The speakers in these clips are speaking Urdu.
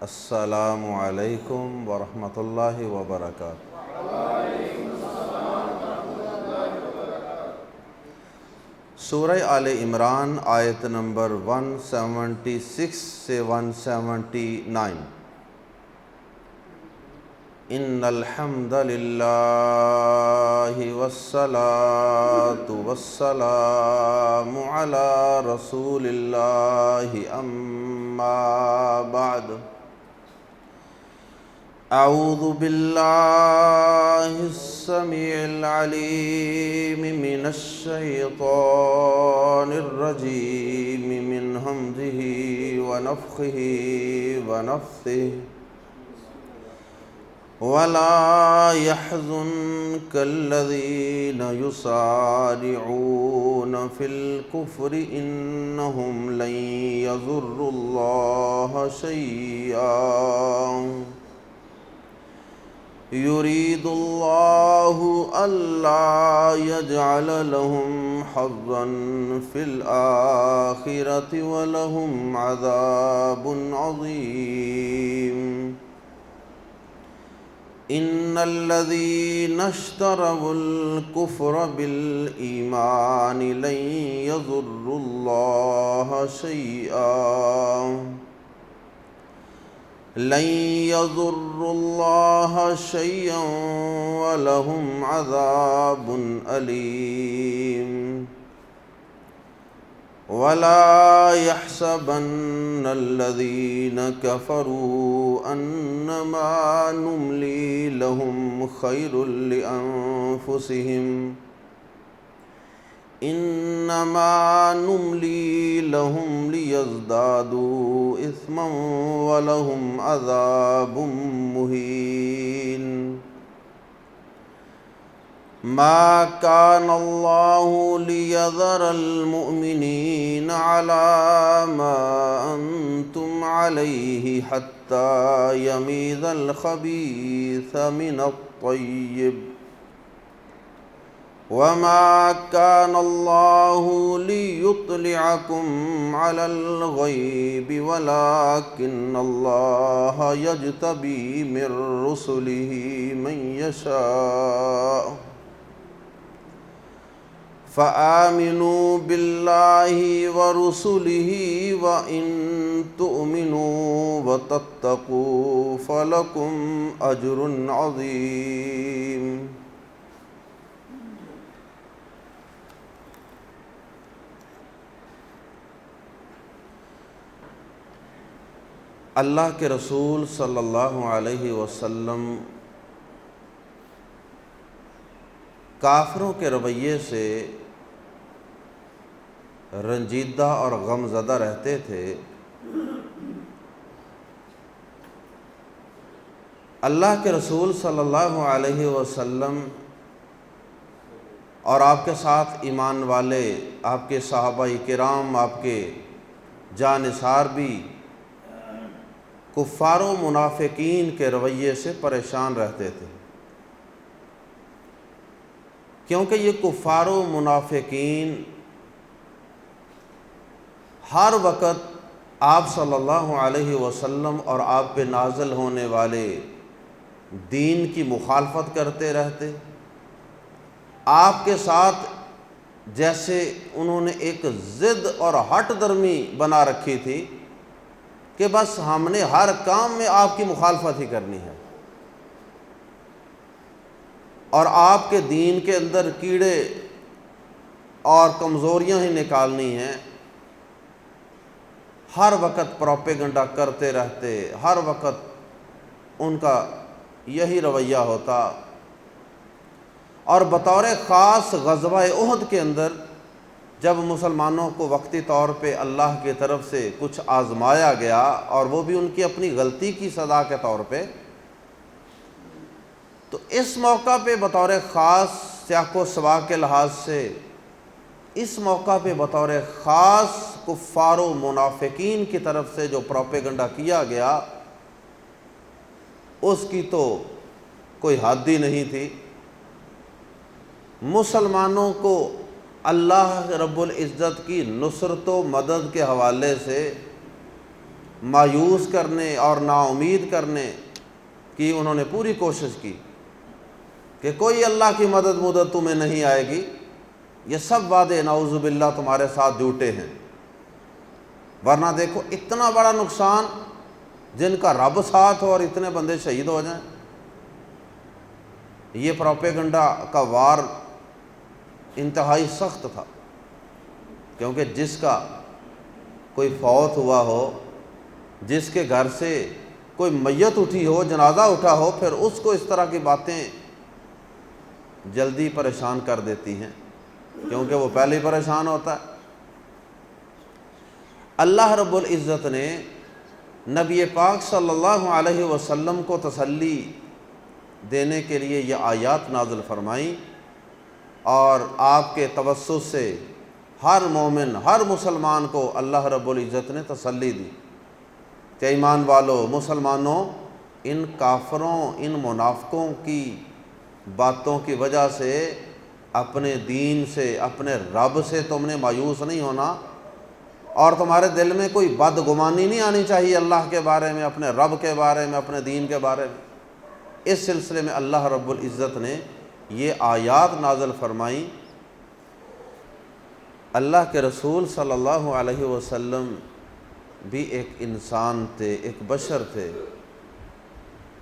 السلام علیکم ورحمۃ اللہ وبرکاتہ۔ سورہ آل عمران آیت نمبر 176 سے 179۔ ان الحمد للہ والصلاة والسلام علی رسول اللہ اما بعد۔ اعوذ باللہ السمیع العلیم من الشیطان الرجیم من ہمزہ ونفخہ ونفثہ۔ ولا يحزنك الذين يسارعون في الكفر إنهم لن يضروا الله شيئا يريد الله ألا يجعل لهم حظا في الآخرة ولهم عذاب عظيم۔ ان الذين اشتروا الكفر بالإيمان لن يضروا الله شيئا ولهم عذاب أليم۔ ولا يحسبن الذين كفروا أنما نملي لهم خير لأنفسهم إنما نملي لهم ليزدادوا إثما ولهم عذاب مهين۔ ما كان الله ليذر المؤمنين على ما أنتم عليه حتى يميز الخبيث من الطيب وما كان الله ليطلعكم على الغيب ولكن الله يجتبي من رسله من يشاء فآمنوا بالله ورسله وإن تؤمنوا وتتقوا فلكم أجر عظيم۔ اللہ کے رسول صلی اللہ علیہ وسلم کافروں کے رویے سے رنجیدہ اور غم زدہ رہتے تھے۔ اللہ کے رسول صلی اللہ علیہ وسلم اور آپ کے ساتھ ایمان والے، آپ کے صحابہ کرام، آپ کے جانثار بھی کفار و منافقین کے رویے سے پریشان رہتے تھے، کیونکہ یہ کفار و منافقین ہر وقت آپ صلی اللہ علیہ وسلم اور آپ پہ نازل ہونے والے دین کی مخالفت کرتے رہتے۔ آپ کے ساتھ جیسے انہوں نے ایک ضد اور ہٹ درمی بنا رکھی تھی کہ بس ہم نے ہر کام میں آپ کی مخالفت ہی کرنی ہے اور آپ کے دین کے اندر کیڑے اور کمزوریاں ہی نکالنی ہیں۔ ہر وقت پروپیگنڈا کرتے رہتے، ہر وقت ان کا یہی رویہ ہوتا۔ اور بطور خاص غزوہ احد کے اندر جب مسلمانوں کو وقتی طور پہ اللہ کی طرف سے کچھ آزمایا گیا، اور وہ بھی ان کی اپنی غلطی کی سزا کے طور پہ، تو اس موقع پہ بطور خاص سیاق و سباق کے لحاظ سے اس موقع پہ بطور خاص کفار و منافقین کی طرف سے جو پروپیگنڈا کیا گیا اس کی تو کوئی حد ہی نہیں تھی۔ مسلمانوں کو اللہ رب العزت کی نصرت و مدد کے حوالے سے مایوس کرنے اور نا امید کرنے کی انہوں نے پوری کوشش کی کہ کوئی اللہ کی مدد تمہیں نہیں آئے گی، یہ سب وعدے نعوذ باللہ تمہارے ساتھ جھوٹے ہیں۔ ورنہ دیکھو اتنا بڑا نقصان جن کا رب ساتھ ہو اور اتنے بندے شہید ہو جائیں۔ یہ پروپیگنڈا کا وار انتہائی سخت تھا، کیونکہ جس کا کوئی فوت ہوا ہو، جس کے گھر سے کوئی میت اٹھی ہو، جنازہ اٹھا ہو، پھر اس کو اس طرح کی باتیں جلدی پریشان کر دیتی ہیں، کیونکہ وہ پہلے ہی پریشان ہوتا ہے۔ اللہ رب العزت نے نبی پاک صلی اللہ علیہ وسلم کو تسلی دینے کے لیے یہ آیات نازل فرمائیں، اور آپ کے توسط سے ہر مومن، ہر مسلمان کو اللہ رب العزت نے تسلی دی کہ ایمان والو، مسلمانوں، ان کافروں، ان منافقوں کی باتوں کی وجہ سے اپنے دین سے، اپنے رب سے تم نے مایوس نہیں ہونا، اور تمہارے دل میں کوئی بدگمانی نہیں آنی چاہیے اللہ کے بارے میں، اپنے رب کے بارے میں، اپنے دین کے بارے میں۔ اس سلسلے میں اللہ رب العزت نے یہ آیات نازل فرمائیں۔ اللہ کے رسول صلی اللہ علیہ وسلم بھی ایک انسان تھے، ایک بشر تھے،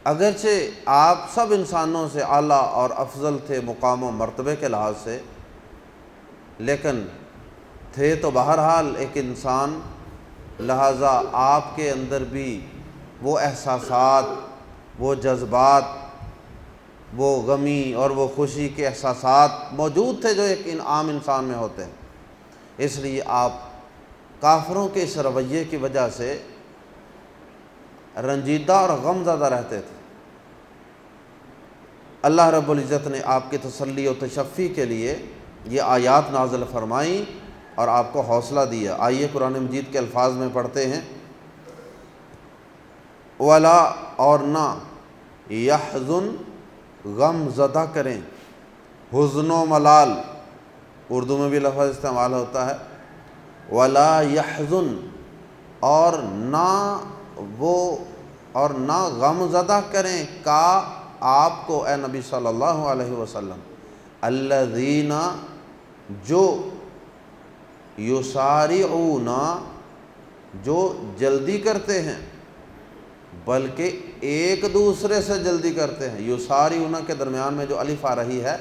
اگرچہ آپ سب انسانوں سے اعلیٰ اور افضل تھے مقام و مرتبے کے لحاظ سے، لیکن تھے تو بہرحال ایک انسان، لہٰذا آپ کے اندر بھی وہ احساسات، وہ جذبات، وہ غمی اور وہ خوشی کے احساسات موجود تھے جو ایک عام انسان میں ہوتے ہیں۔ اس لیے آپ کافروں کے اس رویے کی وجہ سے رنجیدہ اور غم زدہ رہتے تھے۔ اللہ رب العزت نے آپ کی تسلی و تشفی کے لیے یہ آیات نازل فرمائیں اور آپ کو حوصلہ دیا۔ آئیے قرآن مجید کے الفاظ میں پڑھتے ہیں۔ ولا، اور نہ، یحزن، غم زدہ کریں، حزن و ملال، اردو میں بھی لفظ استعمال ہوتا ہے، ولا یحزن، اور نہ غم زدہ کریں کا آپ کو اے نبی صلی اللہ علیہ وسلم، الذین، جو، یسارعون، جو جلدی کرتے ہیں، بلکہ ایک دوسرے سے جلدی کرتے ہیں۔ یسارعون کے درمیان میں جو الف آ رہی ہے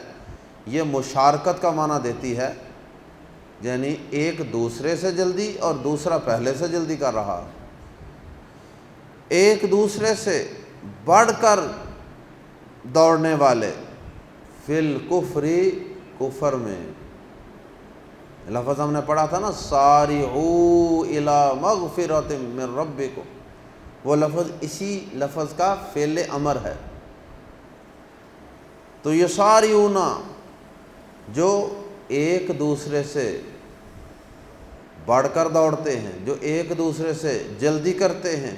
یہ مشارکت کا معنی دیتی ہے، یعنی ایک دوسرے سے جلدی اور دوسرا پہلے سے جلدی کر رہا، ایک دوسرے سے بڑھ کر دوڑنے والے، فی الکفر، کفر میں۔ لفظ ہم نے پڑھا تھا نا، سارعوا الی مغفرۃ من ربکم، وہ لفظ اسی لفظ کا فعل امر ہے۔ تو یسارعون، جو ایک دوسرے سے بڑھ کر دوڑتے ہیں، جو ایک دوسرے سے جلدی کرتے ہیں،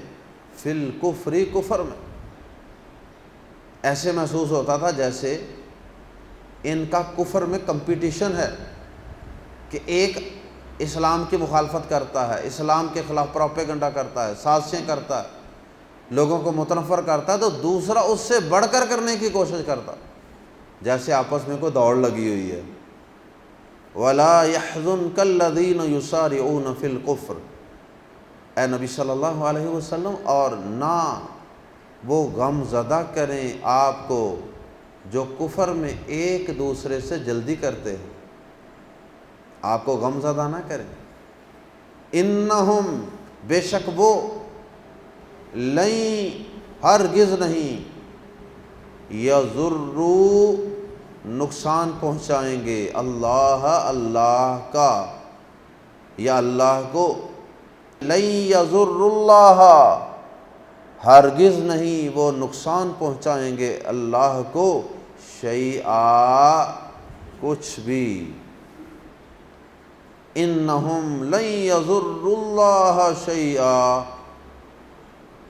فی الکفر، کفر میں۔ ایسے محسوس ہوتا تھا جیسے ان کا کفر میں کمپٹیشن ہے، کہ ایک اسلام کی مخالفت کرتا ہے، اسلام کے خلاف پروپیگنڈا کرتا ہے، سازشیں کرتا ہے، لوگوں کو متنفر کرتا ہے، تو دوسرا اس سے بڑھ کر کرنے کی کوشش کرتا، جیسے آپس میں کوئی دوڑ لگی ہوئی ہے۔ وَلَا يَحْزُنْكَ الَّذِينَ يُسَارِعُونَ فِي الْكُفْرِ، اے نبی صلی اللہ علیہ وسلم، اور نہ وہ غم زدہ کریں آپ کو جو کفر میں ایک دوسرے سے جلدی کرتے ہیں، آپ کو غم زدہ نہ کریں۔ انہم، بے شک وہ، لن، ہرگز نہیں، یضروا، نقصان پہنچائیں گے، اللہ، اللہ کا، یا اللہ کو، لن یضر اللہ، ہرگز نہیں وہ نقصان پہنچائیں گے اللہ کو، شیئا، کچھ بھی، انہم لن یضروا اللہ شیئا،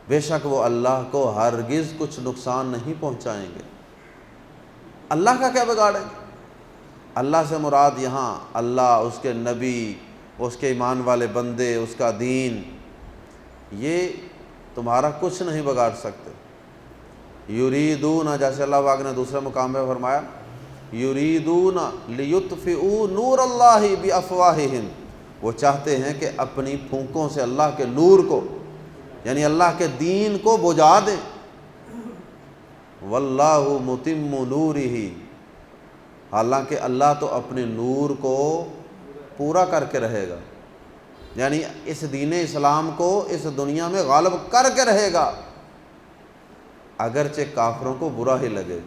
بے شک وہ اللہ کو ہرگز کچھ نقصان نہیں پہنچائیں گے۔ اللہ کا کیا بگاڑیں گے؟ اللہ سے مراد یہاں اللہ، اس کے نبی، اس کے ایمان والے بندے، اس کا دین، یہ تمہارا کچھ نہیں بگاڑ سکتے۔ یریدون، جیسے اللہ پاک نے دوسرے مقام پہ فرمایا یریدون لیطفئوا نور اللہ بافواہہم، وہ چاہتے ہیں کہ اپنی پھونکوں سے اللہ کے نور کو، یعنی اللہ کے دین کو بجھا دیں۔ واللہ متم نورہ، حالانکہ اللہ تو اپنے نور کو پورا کر کے رہے گا، یعنی اس دین اسلام کو اس دنیا میں غالب کر کے رہے گا، اگرچہ کافروں کو برا ہی لگے۔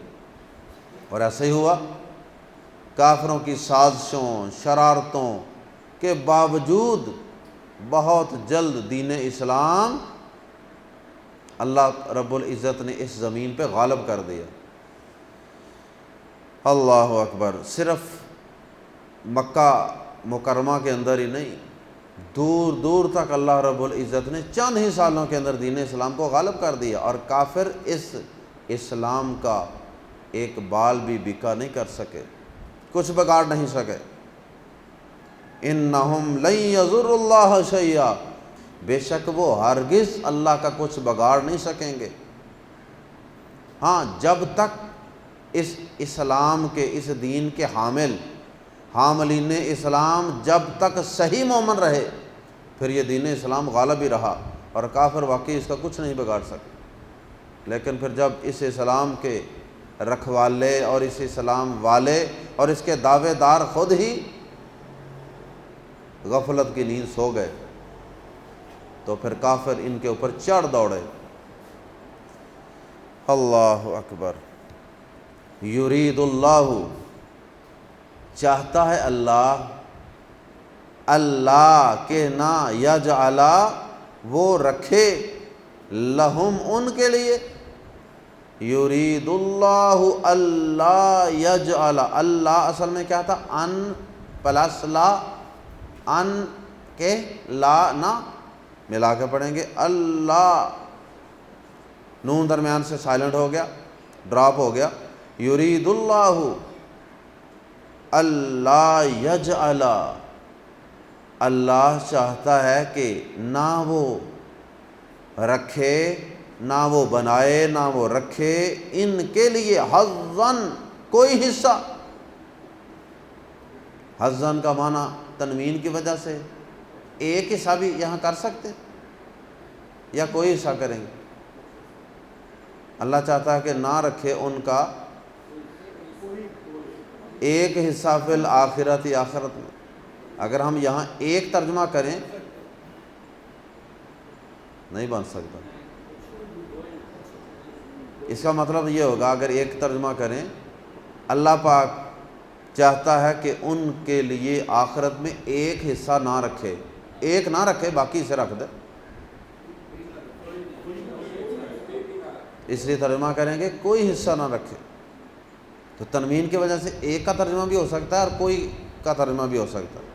اور ایسا ہی ہوا، کافروں کی سازشوں شرارتوں کے باوجود بہت جلد دین اسلام اللہ رب العزت نے اس زمین پہ غالب کر دیا۔ اللہ اکبر۔ صرف مکہ مکرمہ کے اندر ہی نہیں، دور دور تک اللہ رب العزت نے چند ہی سالوں کے اندر دین اسلام کو غالب کر دیا، اور کافر اس اسلام کا ایک بال بھی بکا نہیں کر سکے، کچھ بگاڑ نہیں سکے۔ انہم لن یضروا اللہ شیئا، بے شک وہ ہرگز اللہ کا کچھ بگاڑ نہیں سکیں گے۔ ہاں، جب تک اس اسلام کے، اس دین کے حاملین اسلام جب تک صحیح مومن رہے، پھر یہ دین اسلام غالب ہی رہا، اور کافر واقعی اس کا کچھ نہیں بگاڑ سکے۔ لیکن پھر جب اس اسلام کے رکھوالے اور اس اسلام والے اور اس کے دعوے دار خود ہی غفلت کی نیند سو گئے، تو پھر کافر ان کے اوپر چڑھ دوڑے۔ اللہ اکبر۔ یرید اللہ، چاہتا ہے اللہ کہ نہ یجعل، وہ رکھے، لہم، ان کے لیے، یرید اللہ اللہ یجعل، اللہ اصل میں کیا تھا؟ ان پلس لا، ان کے لا نہ ملا کے پڑھیں گے، اللہ، نون درمیان سے سائلنٹ ہو گیا، ڈراپ ہو گیا۔ یرید اللہ اللہ یجعل، اللہ چاہتا ہے کہ نہ وہ رکھے، نہ وہ بنائے، نہ وہ رکھے، ان کے لیے حظاً، کوئی حصہ۔ حظاً کا معنی تنوین کی وجہ سے ایک حصہ بھی یہاں کر سکتے یا کوئی حصہ کریں گے؟ اللہ چاہتا ہے کہ نہ رکھے ان کا ایک حصہ فی الآخرت، آخرت میں۔ اگر ہم یہاں ایک ترجمہ کریں نہیں بن سکتا، اس کا مطلب یہ ہوگا، اگر ایک ترجمہ کریں، اللہ پاک چاہتا ہے کہ ان کے لیے آخرت میں ایک حصہ نہ رکھے، ایک نہ رکھے، باقی اسے رکھ دے، اس لیے ترجمہ کریں گے کوئی حصہ نہ رکھے۔ تو تنوین کی وجہ سے ایک کا ترجمہ بھی ہو سکتا ہے اور کوئی کا ترجمہ بھی ہو سکتا ہے۔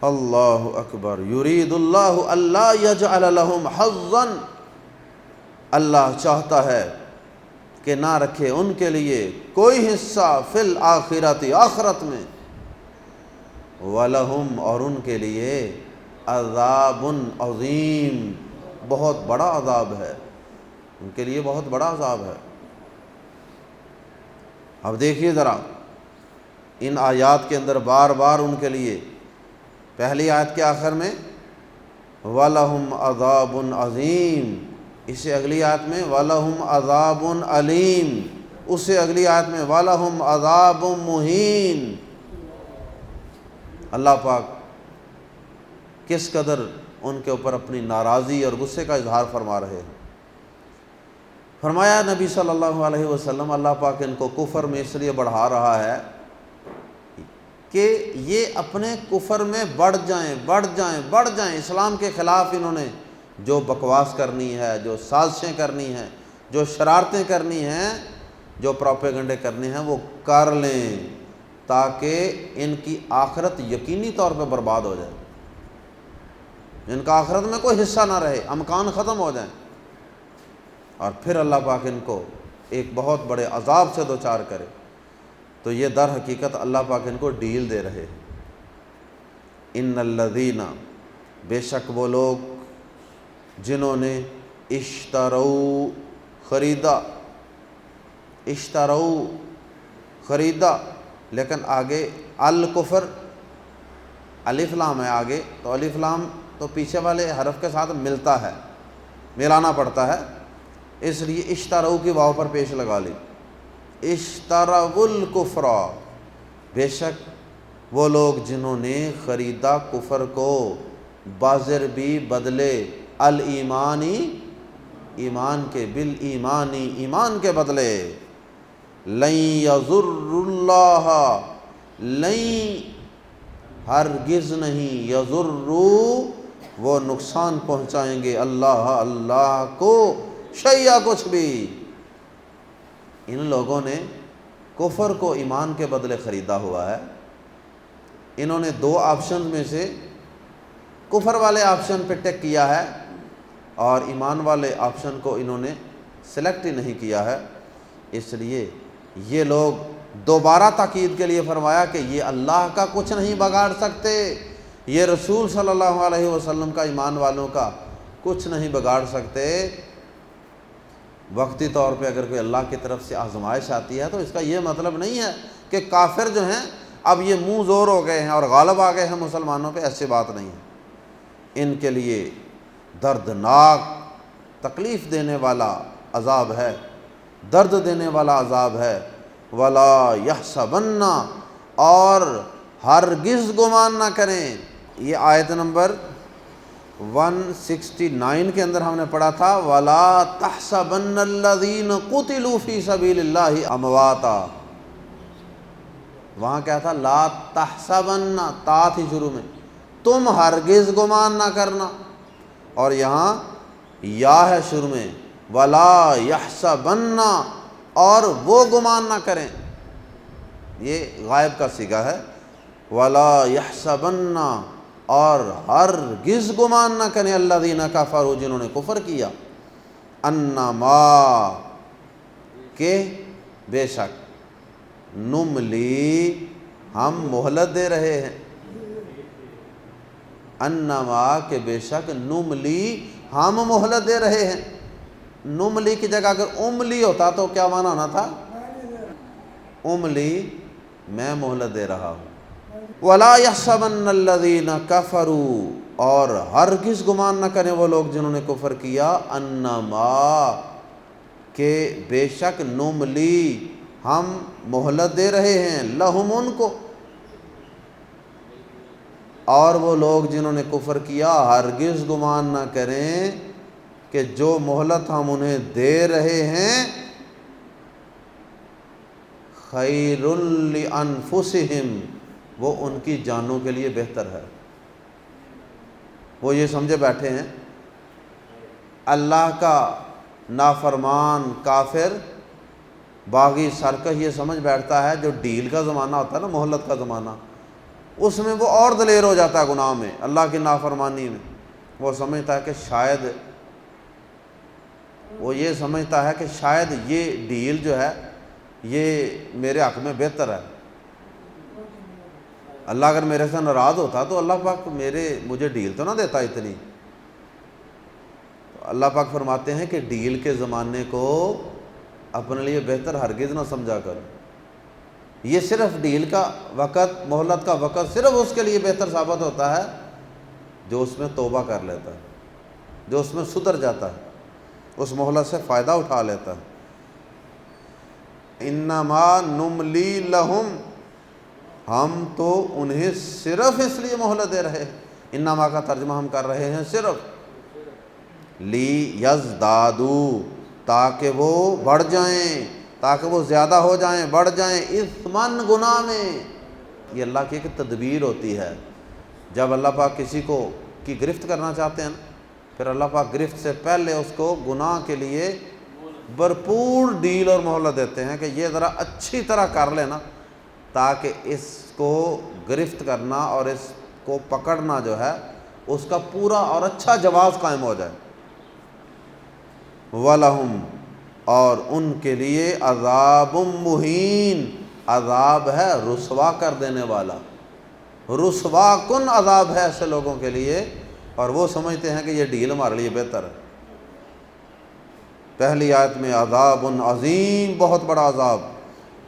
اللہ اکبر۔ یرید اللہ اللہ یجعل لہم حظا، اللہ چاہتا ہے کہ نہ رکھے ان کے لیے کوئی حصہ فی الآخرت، آخرت میں، وَلَهُمْ، اور ان کے لیے عذاب عظیم، بہت بڑا عذاب ہے، ان کے لیے بہت بڑا عذاب ہے۔ اب دیکھیے ذرا ان آیات کے اندر بار بار ان کے لیے، پہلی آیت کے آخر میں وَلَهُمْ عَذَابٌ عَظِيمٌ، اس سے اگلی آیت میں وَلَهُمْ عَذَابٌ عَلِيمٌ، اس سے اگلی آیت میں وَلَهُمْ عَذَابٌ مُهِينٌ۔ اللہ پاک کس قدر ان کے اوپر اپنی ناراضی اور غصے کا اظہار فرما رہے ہیں۔ فرمایا نبی صلی اللہ علیہ وسلم، اللہ پاک ان کو کفر میں اس لیے بڑھا رہا ہے کہ یہ اپنے کفر میں بڑھ جائیں، اسلام کے خلاف انہوں نے جو بکواس کرنی ہے، جو سازشیں کرنی ہیں، جو شرارتیں کرنی ہیں، جو پروپیگنڈے کرنے ہیں، وہ کر لیں، تاکہ ان کی آخرت یقینی طور پہ برباد ہو جائے، ان کا آخرت میں کوئی حصہ نہ رہے، امکان ختم ہو جائیں، اور پھر اللہ پاک ان کو ایک بہت بڑے عذاب سے دوچار کرے۔ تو یہ در حقیقت اللہ پاک ان کو ڈیل دے رہے ہیں۔ ان الذین، بے شک وہ لوگ جنہوں نے اشترو خریدا، اشترو خریدا، لیکن آگے الکفر الف لام ہے آگے، تو الف لام تو پیچھے والے حرف کے ساتھ ملتا ہے، ملانا پڑتا ہے، اس لیے اشترو کی واو پر پیش لگا لی، اشتروا الکفر، بے شک وہ لوگ جنہوں نے خریدا کفر کو، بازر بھی بدلے الایمانی ایمان کے، بالایمانی ایمان کے بدلے، لن یضر اللہ، لن ہرگز نہیں، یضروا وہ نقصان پہنچائیں گے، اللہ کو، شیئا کچھ بھی۔ ان لوگوں نے کفر کو ایمان کے بدلے خریدا ہوا ہے، انہوں نے دو آپشن میں سے کفر والے آپشن پہ ٹک کیا ہے اور ایمان والے آپشن کو انہوں نے سلیکٹ ہی نہیں کیا ہے، اس لیے یہ لوگ دوبارہ تاکید کے لیے فرمایا کہ یہ اللہ کا کچھ نہیں بگاڑ سکتے، یہ رسول صلی اللہ علیہ وسلم کا، ایمان والوں کا کچھ نہیں بگاڑ سکتے۔ وقتی طور پہ اگر کوئی اللہ کی طرف سے آزمائش آتی ہے تو اس کا یہ مطلب نہیں ہے کہ کافر جو ہیں اب یہ منہ زور ہو گئے ہیں اور غالب آ گئے ہیں مسلمانوں پہ، ایسی بات نہیں ہے۔ ان کے لیے دردناک تکلیف دینے والا عذاب ہے، درد دینے والا عذاب ہے۔ وَلَا يَحْسَبَنَّ، اور ہرگز گمان نہ کریں، یہ آیت نمبر 169 کے اندر ہم نے پڑھا تھا، وَلَا تَحْسَبَنَّ الَّذِينَ قُتِلُوا فِي سَبِيلِ اللَّهِ امواتا، وہاں کیا تھا؟ لا تحسبن، تا تھی شروع میں، تم ہرگز گمان نہ کرنا، اور یہاں یا ہے شروع میں، وَلَا يَحْسَبَنَّ، اور وہ گمان نہ کریں، یہ غائب کا صیغہ ہے، وَلَا يَحْسَبَنَّ، اور ہرگز گمان نہ کریں، الذین کفروا، جنہوں نے کفر کیا، انما، کہ بے شک، نملی، ہم مہلت دے رہے ہیں، انما، کہ بے شک، نملی، ہم مہلت دے رہے ہیں۔ نملی کی جگہ اگر املی ہوتا تو کیا معنی ہونا تھا؟ املی، میں مہلت دے رہا ہوں۔ وَلَا يَحْسَبَنَّ الَّذِينَ كَفَرُوا، اور ہرگز گمان نہ کریں وہ لوگ جنہوں نے کفر کیا، انما، کہ بے شک، نملی، ہم مہلت دے رہے ہیں، لہم، ان کو، اور وہ لوگ جنہوں نے کفر کیا ہرگز گمان نہ کریں کہ جو مہلت ہم انہیں دے رہے ہیں، خیر لانفسہم، وہ ان کی جانوں کے لیے بہتر ہے۔ وہ یہ سمجھے بیٹھے ہیں اللہ کا نافرمان کافر باغی سرکش یہ سمجھ بیٹھتا ہے جو ڈیل کا زمانہ ہوتا ہے نا، مہلت کا زمانہ، اس میں وہ اور دلیر ہو جاتا ہے گناہ میں، اللہ کی نافرمانی میں، وہ سمجھتا ہے کہ شاید، وہ یہ سمجھتا ہے کہ شاید یہ ڈیل جو ہے یہ میرے حق میں بہتر ہے، اللہ اگر میرے سے ناراض ہوتا تو اللہ پاک مجھے ڈیل تو نہ دیتا اتنی۔ تو اللہ پاک فرماتے ہیں کہ ڈیل کے زمانے کو اپنے لیے بہتر ہرگز نہ سمجھا کر، یہ صرف ڈیل کا وقت، مہلت کا وقت صرف اس کے لیے بہتر ثابت ہوتا ہے جو اس میں توبہ کر لیتا ہے، جو اس میں سدھر جاتا ہے، اس مہلت سے فائدہ اٹھا لیتا ہے۔ انما نملی لہم، ہم تو انہیں صرف اس لیے مہلت دے رہے ہیں، انما کا ترجمہ ہم کر رہے ہیں صرف، لی یزدادو، تاکہ وہ بڑھ جائیں، تاکہ وہ زیادہ ہو جائیں، بڑھ جائیں، اثمن، گناہ میں۔ یہ اللہ کی ایک تدبیر ہوتی ہے، جب اللہ پاک کسی کو کی گرفت کرنا چاہتے ہیں پھر اللہ پاک گرفت سے پہلے اس کو گناہ کے لیے بھرپور ڈیل اور مہلت دیتے ہیں کہ یہ ذرا اچھی طرح کر لینا، تاکہ اس کو گرفت کرنا اور اس کو پکڑنا جو ہے اس کا پورا اور اچھا جواز قائم ہو جائے۔ وَلَهُمْ، اور ان کے لیے، عذاب مہین، عذاب ہے رسوا کر دینے والا، رسوا کن عذاب ہے ایسے لوگوں کے لیے اور وہ سمجھتے ہیں کہ یہ ڈیل ہمارے لیے بہتر ہے۔ پہلی آیت میں عذاب عظیم، بہت بڑا عذاب،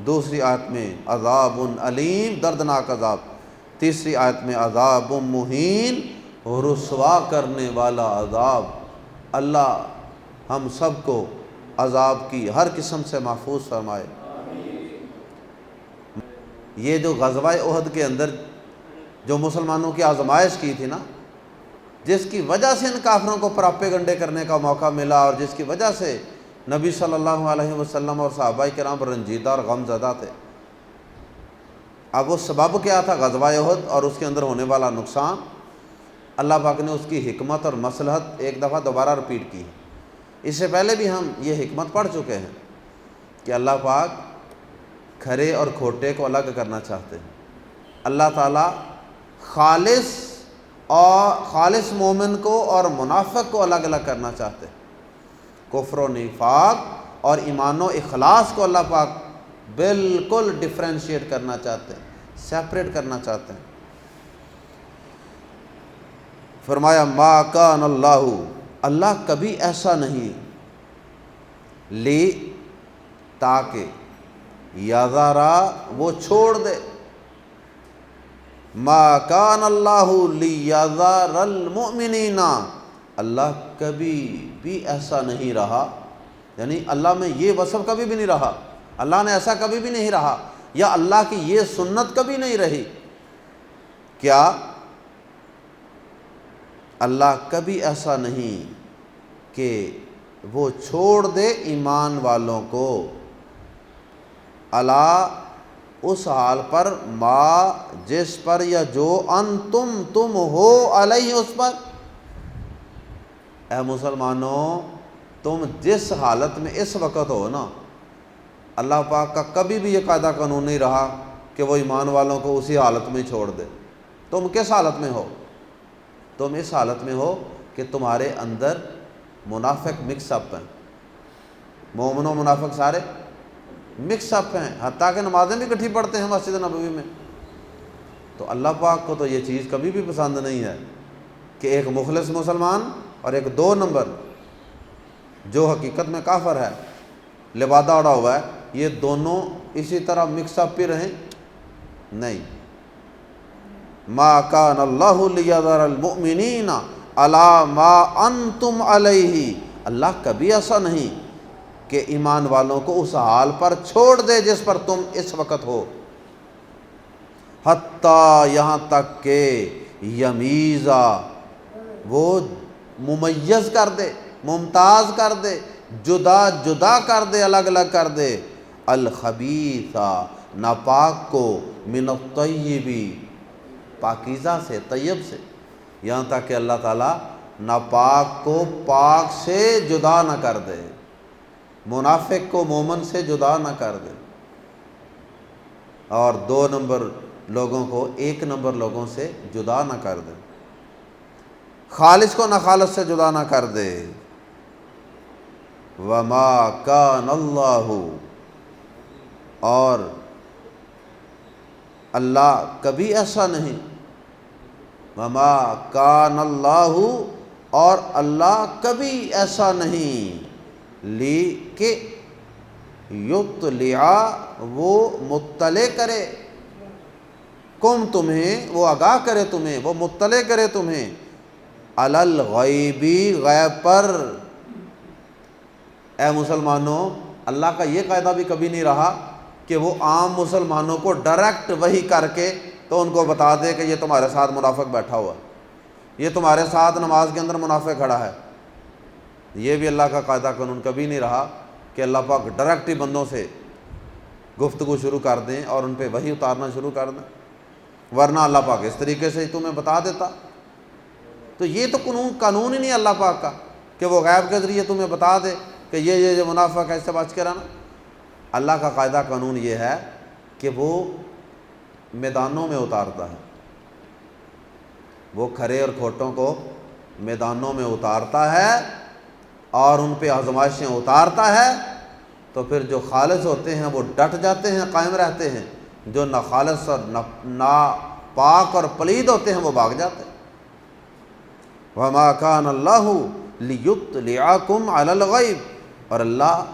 دوسری آیت میں عذاب علیم، دردناک عذاب، تیسری آیت میں عذاب مہین، رسوا کرنے والا عذاب۔ اللہ ہم سب کو عذاب کی ہر قسم سے محفوظ فرمائے۔ یہ جو غزوہ احد کے اندر جو مسلمانوں کی آزمائش کی تھی نا، جس کی وجہ سے ان کافروں کو پراپیگنڈے کرنے کا موقع ملا، اور جس کی وجہ سے نبی صلی اللہ علیہ وسلم اور صحابہ کرام رنجیدہ اور غم زدہ تھے، اب وہ سبب کیا تھا؟ غزوہ احد اور اس کے اندر ہونے والا نقصان۔ اللہ پاک نے اس کی حکمت اور مصلحت ایک دفعہ دوبارہ رپیٹ کی۔ اس سے پہلے بھی ہم یہ حکمت پڑھ چکے ہیں کہ اللہ پاک کھرے اور کھوٹے کو الگ کرنا چاہتے ہیں۔ اللہ تعالیٰ خالص مومن کو اور منافق کو الگ الگ کرنا چاہتے ہیں۔ کفر و نفاق اور ایمان و اخلاص کو اللہ پاک بالکل ڈفرینشیٹ کرنا چاہتے ہیں، سیپریٹ کرنا چاہتے ہیں۔ فرمایا ما کان اللہ کبھی ایسا نہیں، لی تاکہ یذرا وہ چھوڑ دے، ما کان اللہ لیذر المؤمنین، اللہ کبھی بھی ایسا نہیں رہا، یعنی اللہ میں یہ وصف کبھی بھی نہیں رہا، اللہ نے ایسا کبھی بھی نہیں رہا، یا اللہ کی یہ سنت کبھی نہیں رہی۔ کیا؟ اللہ کبھی ایسا نہیں کہ وہ چھوڑ دے ایمان والوں کو، اللہ اس حال پر، ما جس پر، یا جو، تم ہو علیہ اس پر۔ اے مسلمانوں، تم جس حالت میں اس وقت ہو نا، اللہ پاک کا کبھی بھی یہ قاعدہ قانون نہیں رہا کہ وہ ایمان والوں کو اسی حالت میں چھوڑ دے۔ تم کس حالت میں ہو؟ تم اس حالت میں ہو کہ تمہارے اندر منافق مکس اپ ہیں، مومن و منافق سارے مکس اپ ہیں، حتیٰ کہ نمازیں بھی کٹھی پڑھتے ہیں مسجد نبوی میں۔ تو اللہ پاک کو تو یہ چیز کبھی بھی پسند نہیں ہے کہ ایک مخلص مسلمان اور ایک 2 نمبر جو حقیقت میں کافر ہے، لبادہ اڑا ہوا ہے، یہ دونوں اسی طرح مکس اپ پہ رہیں، نہیں۔ ما کان اللہ لیذر المؤمنین علی ما انتم علیہ، اللہ کبھی ایسا نہیں کہ ایمان والوں کو اس حال پر چھوڑ دے جس پر تم اس وقت ہو، حتیٰ یہاں تک کہ یمیزا وہ ممیز کر دے، ممتاز کر دے، جدا جدا کر دے، الگ الگ کر دے، الخبیثہ ناپاک کو، من الطیب پاکیزہ سے، طیب سے، یہاں تک کہ اللہ تعالیٰ ناپاک کو پاک سے جدا نہ کر دے، منافق کو مومن سے جدا نہ کر دے، اور 2 نمبر لوگوں کو 1 نمبر لوگوں سے جدا نہ کر دے، خالص کو ناخالص سے جدا نہ کر دے۔ وما کان اللہ، اور اللہ کبھی ایسا نہیں، وما کان اللہ، اور اللہ کبھی ایسا نہیں، لی کہ یطلع وہ مطلع کرے، کم تمہیں، وہ آگاہ کرے تمہیں، وہ مطلع کرے تمہیں، علی الغیبی غیب پر۔ اے مسلمانوں، اللہ کا یہ قاعدہ بھی کبھی نہیں رہا کہ وہ عام مسلمانوں کو ڈائریکٹ وحی کر کے تو ان کو بتا دے کہ یہ تمہارے ساتھ منافق بیٹھا ہوا ہے، یہ تمہارے ساتھ نماز کے اندر منافق کھڑا ہے۔ یہ بھی اللہ کا قاعدہ قانون کبھی نہیں رہا کہ اللہ پاک ڈائریکٹ ہی بندوں سے گفتگو شروع کر دیں اور ان پہ وحی اتارنا شروع کر دیں، ورنہ اللہ پاک اس طریقے سے ہی تمہیں بتا دیتا۔ تو یہ تو قانون ہی نہیں اللہ پاک کا کہ وہ غیب کے ذریعے تمہیں بتا دے کہ یہ منافق ہے، اس سے بچ کے رہنا۔ اللہ کا قاعدہ قانون یہ ہے کہ وہ میدانوں میں اتارتا ہے، وہ کھرے اور کھوٹوں کو میدانوں میں اتارتا ہے اور ان پہ آزمائشیں اتارتا ہے، تو پھر جو خالص ہوتے ہیں وہ ڈٹ جاتے ہیں، قائم رہتے ہیں، جو ناخالص اور ناپاک اور پلید ہوتے ہیں وہ بھاگ جاتے ہیں۔ وما کان اللہ لیطلعکم علی الغیب، اور اللہ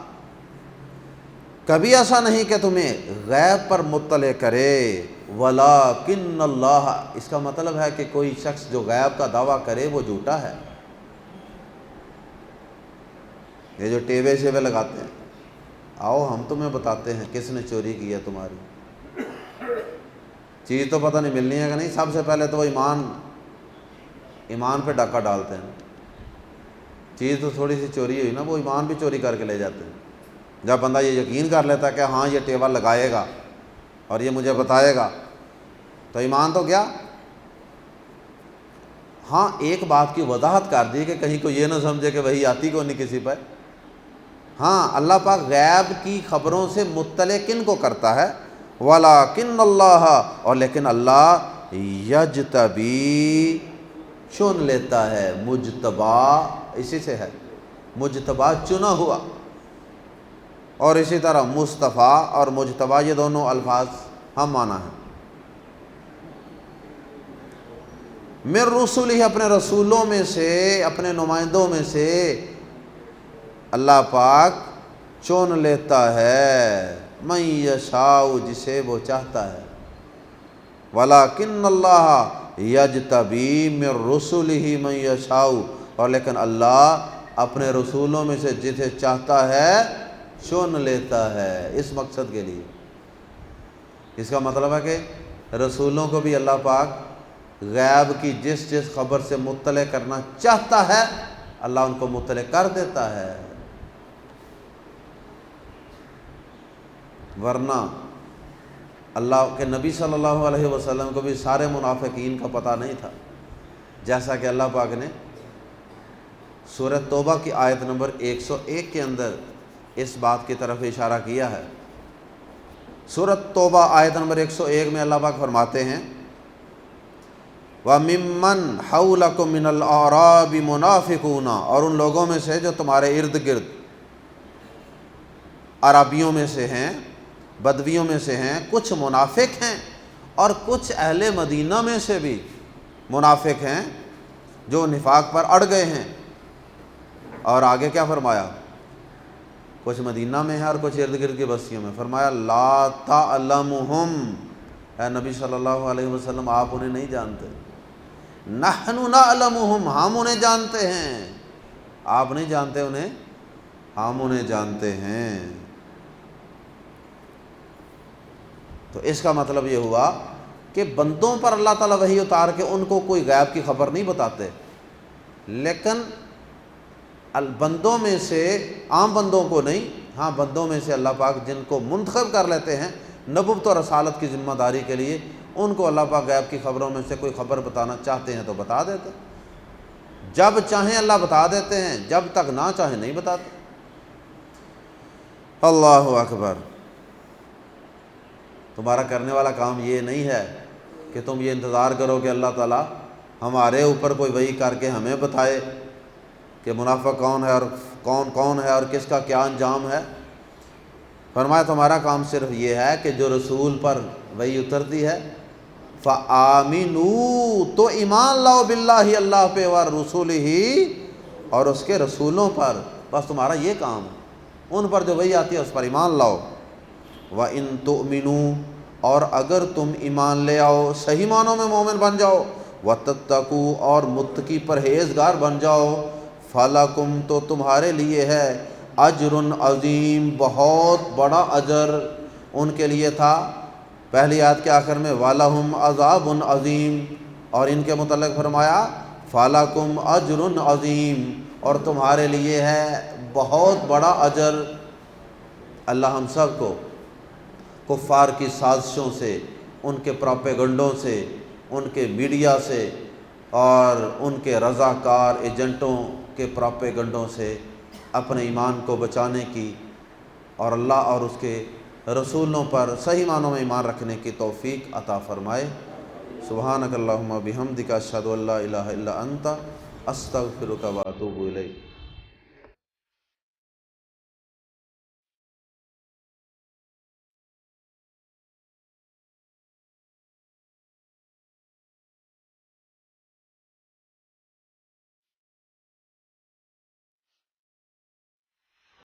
کبھی ایسا نہیں کہ تمہیں غیب پر مطلع کرے، ولیکن اللہ، اس کا مطلب ہے کہ کوئی شخص جو غیب کا دعویٰ کرے وہ جھوٹا ہے۔ یہ جو ٹیوے شیوے لگاتے ہیں، آؤ ہم تمہیں بتاتے ہیں کس نے چوری کی ہے تمہاری، چیز تو پتہ نہیں ملنی ہے کہ نہیں، سب سے پہلے تو وہ ایمان پہ ڈاکہ ڈالتے ہیں، چیز تو تھوڑی سی چوری ہوئی نا، وہ ایمان بھی چوری کر کے لے جاتے ہیں۔ جب بندہ یہ یقین کر لیتا ہے کہ ہاں یہ ٹیبل لگائے گا اور یہ مجھے بتائے گا، تو ایمان تو گیا۔ ہاں ایک بات کی وضاحت کر دی کہ کہیں کو یہ نہ سمجھے کہ وہی آتی کو نہیں کسی پہ۔ ہاں اللہ پاک غیب کی خبروں سے مطلع کن کو کرتا ہے؟ ولیکن اللہ، اور لیکن اللہ یجتبی، چن لیتا ہے، مجتبا اسی سے ہے، مجتبا چنا ہوا، اور اسی طرح مصطفیٰ اور مجتبا یہ دونوں الفاظ ہم معنی ہیں۔ من رسولہ، اپنے رسولوں میں سے، اپنے نمائندوں میں سے اللہ پاک چن لیتا ہے، من یشاء، جسے وہ چاہتا ہے، ولیکن اللہ یجتبی من رسولہ من یشاء، اور لیکن اللہ اپنے رسولوں میں سے جسے چاہتا ہے چن لیتا ہے اس مقصد کے لیے۔ اس کا مطلب ہے کہ رسولوں کو بھی اللہ پاک غیب کی جس خبر سے مطلع کرنا چاہتا ہے اللہ ان کو مطلع کر دیتا ہے، ورنہ اللہ کے نبی صلی اللہ علیہ وسلم کو بھی سارے منافقین کا پتہ نہیں تھا، جیسا کہ اللہ پاک نے سورہ توبہ کی آیت نمبر 101 کے اندر اس بات کی طرف اشارہ کیا ہے۔ سورہ توبہ آیت نمبر 101 میں اللہ پاک فرماتے ہیں وَمِمَّنْ حَوْلَكُمْ مِنَ الْأَعْرَابِ مُنَافِقُونَ، اور ان لوگوں میں سے جو تمہارے ارد گرد عربیوں میں سے ہیں، بدویوں میں سے ہیں، کچھ منافق ہیں، اور کچھ اہل مدینہ میں سے بھی منافق ہیں جو نفاق پر اڑ گئے ہیں۔ اور آگے کیا فرمایا؟ کچھ مدینہ میں ہے اور کچھ ارد گرد کی بستیوں میں، فرمایا لا تعلمہم، اے نبی صلی اللہ علیہ وسلم آپ انہیں نہیں جانتے، نحن نعلمہم، ہم انہیں جانتے ہیں، آپ نہیں جانتے انہیں، ہم انہیں جانتے ہیں۔ تو اس کا مطلب یہ ہوا کہ بندوں پر اللہ تعالیٰ وحی اتار کے ان کو کوئی غیب کی خبر نہیں بتاتے، لیکن بندوں میں سے، عام بندوں کو نہیں، ہاں بندوں میں سے اللہ پاک جن کو منتخب کر لیتے ہیں نبوت اور رسالت کی ذمہ داری کے لیے، ان کو اللہ پاک غیب کی خبروں میں سے کوئی خبر بتانا چاہتے ہیں تو بتا دیتے ہیں، جب چاہیں اللہ بتا دیتے ہیں، جب تک نہ چاہیں نہیں بتاتے۔ اللہ اکبر۔ تمہارا کرنے والا کام یہ نہیں ہے کہ تم یہ انتظار کرو کہ اللہ تعالیٰ ہمارے اوپر کوئی وحی کر کے ہمیں بتائے کہ منافق کون ہے اور کون ہے اور کس کا کیا انجام ہے۔ فرمایا تمہارا کام صرف یہ ہے کہ جو رسول پر وحی اترتی ہے فآمنوا، تو ایمان لاؤ، باللہ اللہ پہ، ورسولہ، اور اس کے رسولوں پر، بس تمہارا یہ کام ہے، ان پر جو وحی آتی ہے اس پر ایمان لاؤ۔ وَإِن تُؤْمِنُوا، اور اگر تم ایمان لے آؤ، صحیح معنوں میں مومن بن جاؤ، وَتَتَّقُوا، اور متقی پرہیزگار بن جاؤ، فَلَكُمْ، تو تمہارے لیے ہے، اجر عظیم، بہت بڑا اجر ان کے لیے تھا۔ پہلی آیت کے آخر میں وَلَهُمْ عَذَابٌ عظیم، اور ان کے متعلق فرمایا فَلَكُمْ اجر عظیم، اور تمہارے لیے ہے بہت بڑا اجر۔ اللہ ہم سب کو کفار کی سازشوں سے، ان کے پروپیگنڈوں سے، ان کے میڈیا سے اور ان کے رضاکار ایجنٹوں کے پروپیگنڈوں سے اپنے ایمان کو بچانے کی اور اللہ اور اس کے رسولوں پر صحیح معنوں میں ایمان رکھنے کی توفیق عطا فرمائے۔ سبحانک اللہم و بحمدک، اشہد ان لا الہ الا انت، استغفرک و اتوب الیک۔